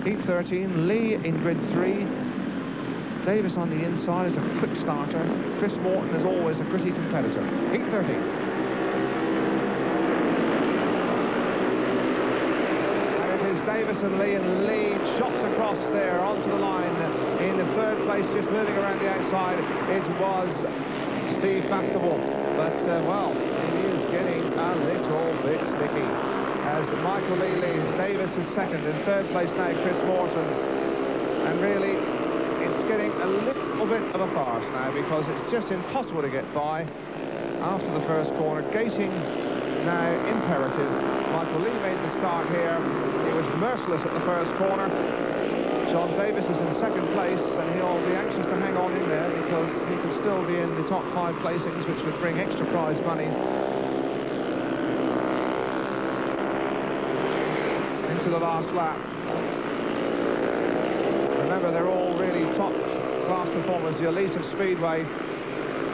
Heat 13, Lee in grid 3. Davis on the inside is a quick starter. Chris Morton, as always, a gritty competitor. Heat 13. And it is Davis and Lee chops across there onto the line. In the third place, just moving around the outside, it was Steve Bastable. But, well, he is getting a little bit sticky. As Michael Lee leads, Davis is second. In third place now, Chris Morton. And really, it's getting a little bit of a farce now because it's just impossible to get by after the first corner. Gating now imperative. Michael Lee made the start here. He was merciless at the first corner. John Davis is in second place, and he'll be anxious to hang on in there because he could still be in the top 5 placings, which would bring extra prize money into the last lap. Remember, they're all really top-class performers. The elite of Speedway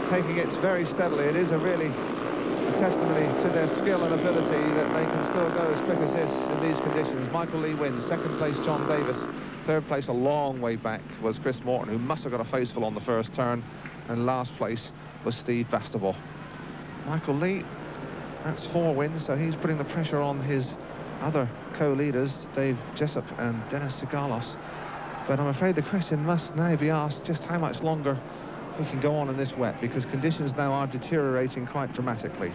taking it very steadily. It is really a testimony to their skill and ability that they can still go as quick as this in these conditions. Michael Lee wins. Second place, John Davis. Third place, a long way back, was Chris Morton, who must have got a faceful on the first turn. And last place was Steve Bastable. Michael Lee, that's 4 wins, so he's putting the pressure on his other co-leaders, Dave Jessup and Dennis Sigalos. But I'm afraid the question must now be asked just how much longer we can go on in this wet, because conditions now are deteriorating quite dramatically.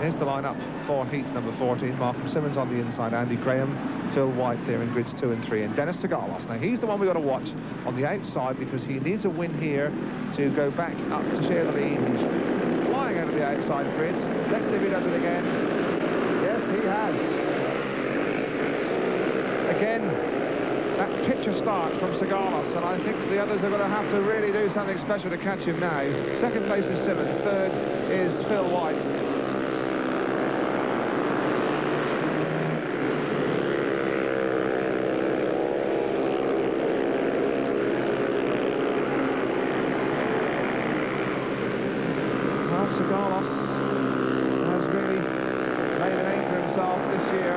Here's the lineup for heat number 14. Malcolm Simmons on the inside, Andy Graham, Phil White there in grids 2 and 3, and Dennis Sigalos. Now he's the one we've got to watch on the outside because he needs a win here to go back up to share the lead. He's flying out of the outside grids. Let's see if he does it again. Yes, he has. Again, that picture start from Sigalos, and I think the others are going to have to really do something special to catch him now. Second place is Simmons, third is Phil White. Well, Sigalos has really made a name for himself this year.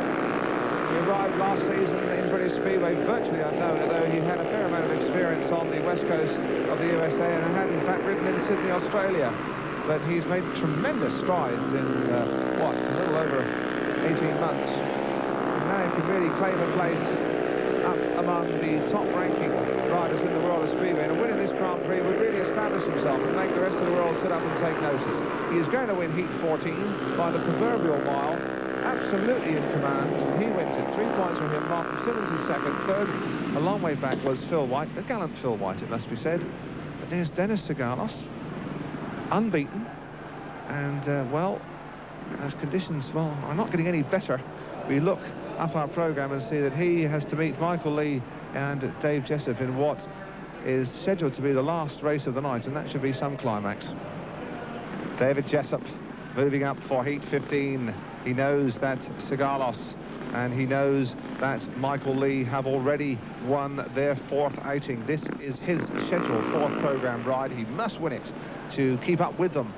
He arrived last season in British Speedway virtually unknown, although he had a fair amount of experience on the west coast of the USA and had in fact ridden in Sydney, Australia. But he's made tremendous strides in, what, a little over 18 months. And now he can really claim a place up among the top-ranking riders in the world of Speedway. And winning this Grand Prix would really establish himself and make the rest of the world sit up and take notice. He is going to win Heat 14 by the proverbial mile. Absolutely in command. He wins it. 3 points from him. Malcolm Simmons is second. Third, a long way back, was Phil White. A gallant Phil White, it must be said. But there's Dennis Sigalos, unbeaten. And, well, as conditions, well, are not getting any better. We look up our programme and see that he has to meet Michael Lee and Dave Jessup in what is scheduled to be the last race of the night, and that should be some climax. David Jessup moving up for Heat 15. He knows that Sigalos and he knows that Michael Lee have already won their 4th outing. This is his scheduled 4th programme ride. He must win it to keep up with them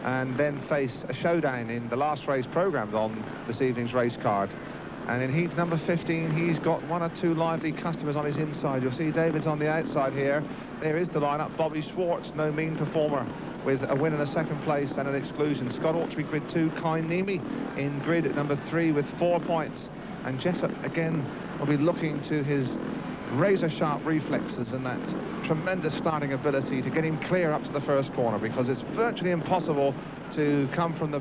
and then face a showdown in the last race programmed on this evening's race card. And in heat number 15, he's got 1 or 2 lively customers on his inside. You'll see David's on the outside here. There is the lineup. Bobby Schwartz, no mean performer, with a win and a 2nd place and an exclusion. Scott Autry, grid 2. Kai Niemi in grid number 3 with 4 points. And Jessup, again, will be looking to his razor-sharp reflexes and that tremendous starting ability to get him clear up to the first corner, because it's virtually impossible to come from the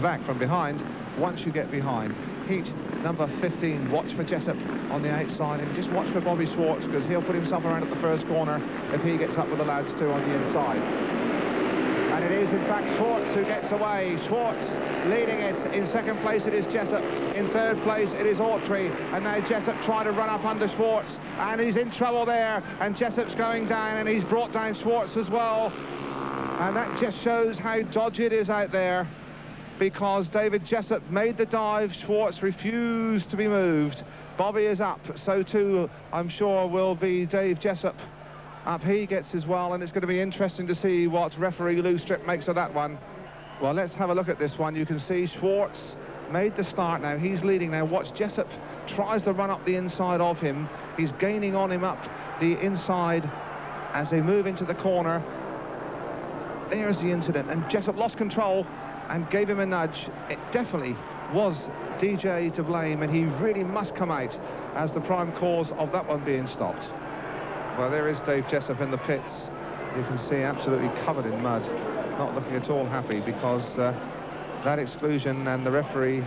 back from behind once you get behind. Heat number 15, watch for Jessup on the outside, and just watch for Bobby Schwartz, because he'll put himself around at the first corner if he gets up with the lads too on the inside. And it is in fact Schwartz who gets away. Schwartz leading it. In 2nd place it is Jessup. In 3rd place it is Autry. And now Jessup trying to run up under Schwartz, and he's in trouble there, and Jessup's going down, and he's brought down Schwartz as well. And that just shows how dodgy it is out there, because David Jessup made the dive. Schwartz refused to be moved. Bobby is up, so too I'm sure will be Dave Jessup. Up he gets as well, and it's going to be interesting to see what referee Lou Strip makes of that one. Well, let's have a look at this one. You can see Schwartz made the start now. He's leading now. Watch, Jessup tries to run up the inside of him. He's gaining on him up the inside as they move into the corner. There's the incident, and Jessup lost control and gave him a nudge. It definitely was DJ to blame, and he really must come out as the prime cause of that one being stopped. Well, there is Dave Jessup in the pits. You can see absolutely covered in mud, not looking at all happy, because that exclusion, and the referee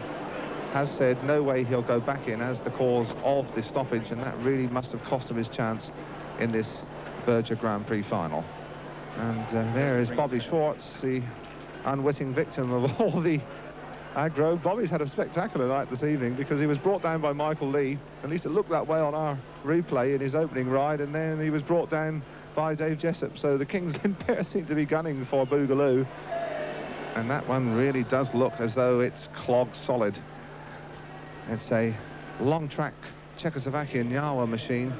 has said no way he'll go back in as the cause of the stoppage, and that really must have cost him his chance in this Berger Grand Prix final. And there is Bobby Schwartz, the unwitting victim of all the aggro. Bobby's had a spectacular night this evening, because he was brought down by Michael Lee. At least it looked that way on our replay in his opening ride, and then he was brought down by Dave Jessup. So the Kings Lynn pair seem to be gunning for Boogaloo, and that one really does look as though it's clogged solid. It's a long track Czechoslovakian Yawa machine,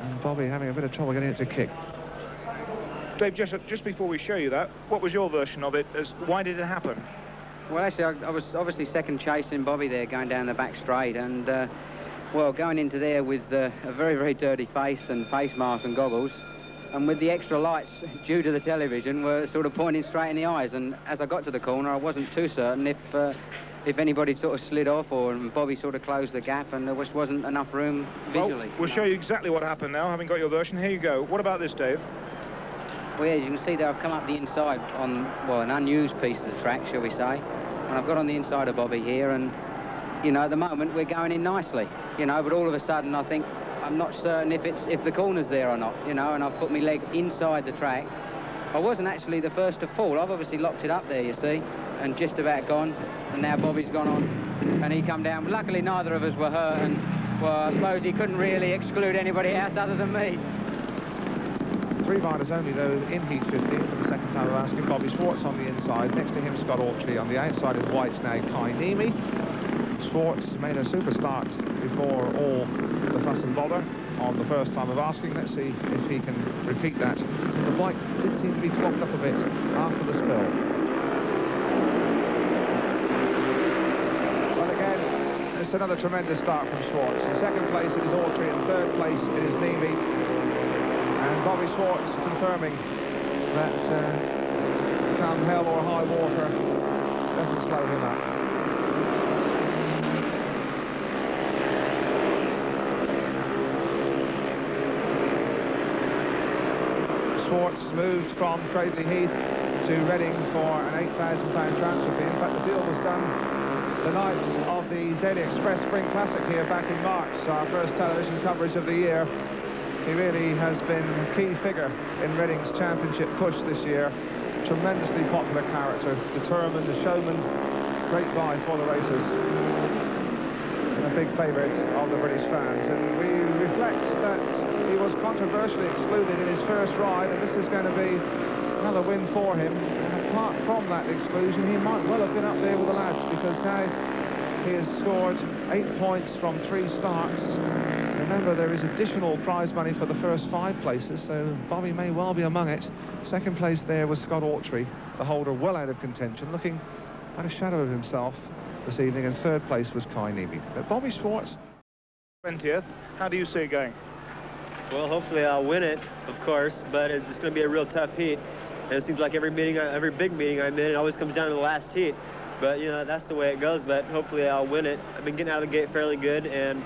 and Bobby having a bit of trouble getting it to kick. Dave Jessup, just before we show you that, what was your version of it? Why did it happen? Well, actually, I was obviously second chasing Bobby there, going down the back straight, and well, going into there with a very, very dirty face and face mask and goggles, and with the extra lights due to the television were sort of pointing straight in the eyes. And as I got to the corner, I wasn't too certain if anybody sort of slid off, or Bobby sort of closed the gap, and there just wasn't enough room visually. Well, we'll show you exactly what happened now, having got your version. Here you go. What about this, Dave? Well, yeah, you can see there I've come up the inside on, well, an unused piece of the track, shall we say. And I've got on the inside of Bobby here, and, you know, at the moment we're going in nicely, you know, but all of a sudden I think I'm not certain if the corner's there or not, you know, and I've put my leg inside the track. I wasn't actually the first to fall. I've obviously locked it up there, you see, and just about gone. And now Bobby's gone on, and he come down. Luckily, neither of us were hurt, and, well, I suppose he couldn't really exclude anybody else other than me. 3 riders only, though, in Heat 15 for the second time of asking. Bobby Schwartz on the inside. Next to him, Scott Autry. On the outside is White's now Kai Niemi. Schwartz made a super start before all the fuss and bother on the first time of asking. Let's see if he can repeat that. The White did seem to be clogged up a bit after the spill. But again, it's another tremendous start from Schwartz. In second place it is Autry, in third place it is Niemi. And Bobby Schwartz confirming that come hell or high water, doesn't slow him up. Schwartz moved from Cradley Heath to Reading for an £8,000 transfer fee. In fact, the deal was done the night of the Daily Express Spring Classic here back in March, our first television coverage of the year. He really has been a key figure in Reading's championship push this year. Tremendously popular character, determined, a showman, great guy for the races, and a big favourite of the British fans. And we reflect that he was controversially excluded in his first ride, and this is going to be another win for him. And apart from that exclusion, he might well have been up there with the lads, because now he has scored 8 points from 3 starts. Remember, there is additional prize money for the first 5 places, so Bobby may well be among it. Second place there was Scott Autry, the holder well out of contention, looking at a shadow of himself this evening, and third place was Kai Niemi. But Bobby Schwartz, 20th, how do you see it going? Well, hopefully I'll win it, of course, but it's going to be a real tough heat. And it seems like every big meeting I'm in, it always comes down to the last heat. But, you know, that's the way it goes, but hopefully I'll win it. I've been getting out of the gate fairly good, and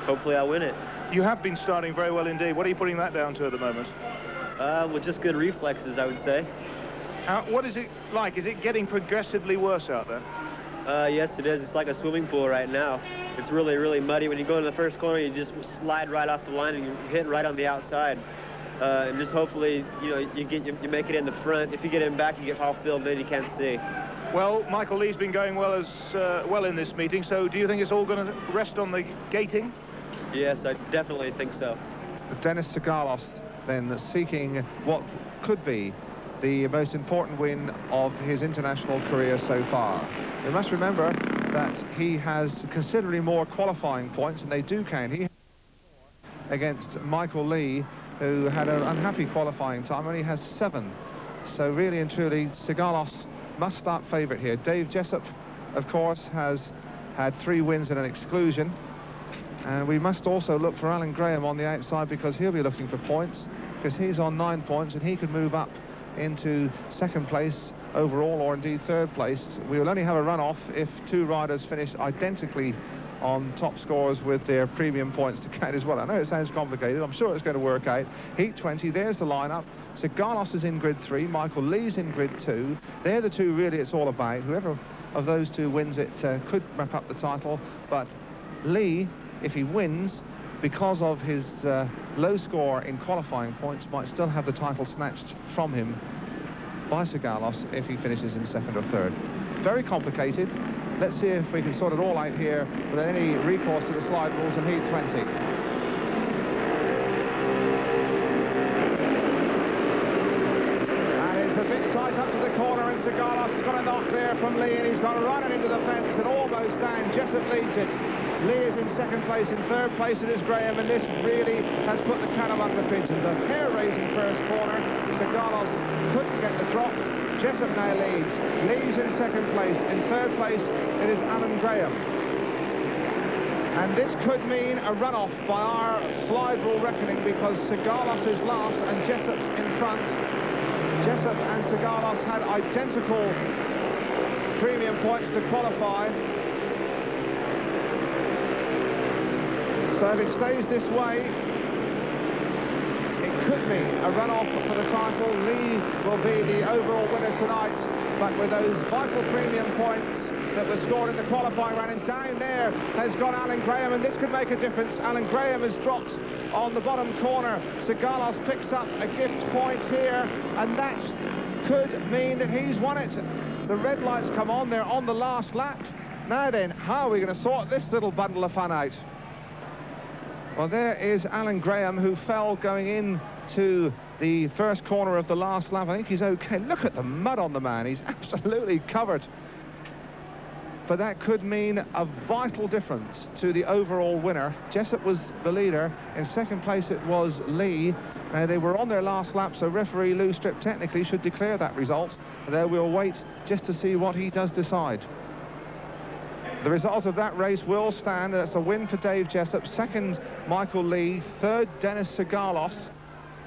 hopefully I'll win it. You have been starting very well indeed. What are you putting that down to at the moment? Well, just good reflexes, I would say. What is it like? Is it getting progressively worse out there? Yes, it is. It's like a swimming pool right now. It's really, really muddy. When you go into the first corner, you just slide right off the line and you hit right on the outside. And just hopefully, you know, you make it in the front. If you get in back, you get half filled, then you can't see. Well, Michael Lee's been going well in this meeting, so do you think it's all going to rest on the gating? Yes, I definitely think so. Dennis Sigalos then seeking what could be the most important win of his international career so far. We must remember that he has considerably more qualifying points, and they do count. He against Michael Lee, who had an unhappy qualifying time, only has 7. So really and truly, Sigalos must start favourite here. Dave Jessup of course, has had 3 wins and an exclusion. And we must also look for Alan Graham on the outside, because he'll be looking for points, because he's on 9 points and he could move up into 2nd place overall, or indeed 3rd place. We will only have a run-off if 2 riders finish identically on top scores with their premium points to count as well. I know it sounds complicated. I'm sure it's going to work out. Heat 20, there's the lineup. Sigalos is in grid 3, Michael Lee's in grid 2. They're the 2 really it's all about. Whoever of those 2 wins it could wrap up the title, but Lee, if he wins, because of his low score in qualifying points, might still have the title snatched from him by Sigalos if he finishes in 2nd or 3rd. Very complicated. Let's see if we can sort it all out here without any recourse to the slide rules in Heat 20. And it's a bit tight up to the corner, and Sigalos has got a knock there from Lee, and he's gone running into the fence and almost down. Jessup leads it. Lee is in 2nd place. In 3rd place it is Graham, and this really has put the cat among the pigeons. A hair-raising first corner. Sigalos couldn't get the drop. Jessup now leads. Lee's in 2nd place. In 3rd place it is Alan Graham. And this could mean a run-off by our slide rule reckoning, because Sigalos is last and Jessup's in front. Jessup and Sigalos had identical premium points to qualify. So if it stays this way, it could mean a run-off for the title. Lee will be the overall winner tonight, but with those vital premium points that were scored in the qualifying round, and down there has gone Alan Graham, and this could make a difference. Alan Graham has dropped on the bottom corner. Sigalos picks up a gift point here, and that could mean that he's won it. The red lights come on, they're on the last lap. Now then, how are we going to sort this little bundle of fun out? Well, there is Alan Graham, who fell going into the first corner of the last lap. I think he's okay. Look at the mud on the man. He's absolutely covered. But that could mean a vital difference to the overall winner. Jessup was the leader. In 2nd place it was Lee. They were on their last lap, so referee Lou Strip technically should declare that result. There we'll wait just to see what he does decide. The result of that race will stand. That's a win for Dave Jessup, 2nd Michael Lee, 3rd Dennis Sigalos.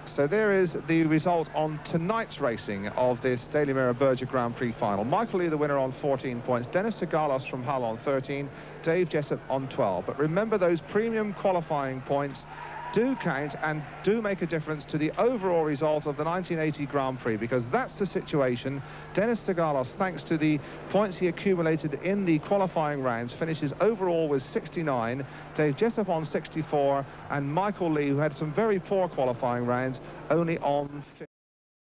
So there is the result on tonight's racing of this Daily Mirror Berger Grand Prix final. Michael Lee the winner on 14 points, Dennis Sigalos from Hull on 13, Dave Jessup on 12. But remember, those premium qualifying points do count and do make a difference to the overall result of the 1980 Grand Prix, because that's the situation. Dennis Sigalos, thanks to the points he accumulated in the qualifying rounds, finishes overall with 69, Dave Jessup on 64, and Michael Lee, who had some very poor qualifying rounds, only on 50.